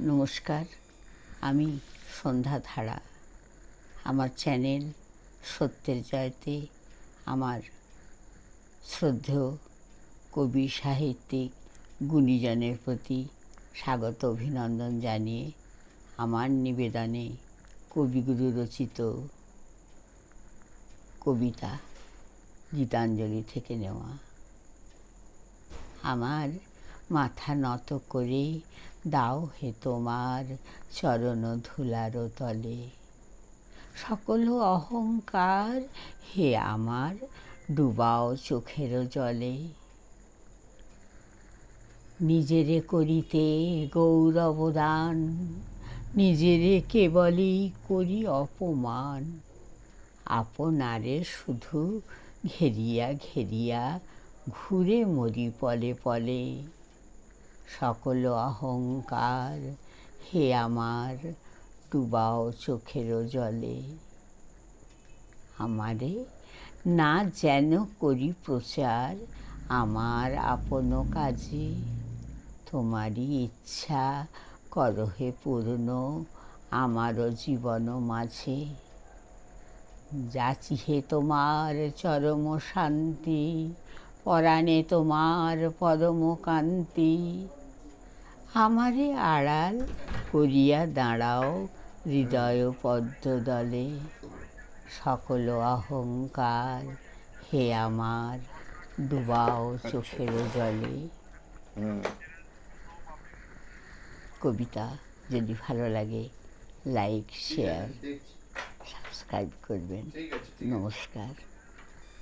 নমস্কার, আমি সন্ধ্যা ধারা। আমার চ্যানেল সত্যের জয়তে আমার শ্রদ্ধেয় কবি, সাহিত্যিক, গুণীজনের প্রতি স্বাগত অভিনন্দন জানিয়ে আমার নিবেদনে কবিগুরু রচিত কবিতা গীতাঞ্জলি থেকে নেওয়া। আমার মাথা নত করে দাও হে তোমার চরণ ধুলার তলে, সকল অহংকার হে আমার ডুবাও চোখের জলে। নিজেরে করিতে গৌরব দান, নিজেরে কেবলই করি অপমান, আপনারে শুধু ঘেরিয়া ঘেরিয়া ঘুরে মরি পলে পলে। সকল অহংকার হে আমার ডুবাও চোখের জলে। আমারে না যেন করি প্রচার আমার আপন কাজে, তোমারই ইচ্ছা করহে পূর্ণ আমারও জীবন মাঝে। যাচিহে তোমার চরম শান্তি, পরাণে তোমার পরম কান্তি। আমারে আড়াল করিয়া দাঁড়াও হৃদয় পদ্মদলে, সকল অহংকার হে আমার ডুবাও চোখের জলে। কবিতা যদি ভালো লাগে লাইক, শেয়ার, সাবস্ক্রাইব করবেন। নমস্কার।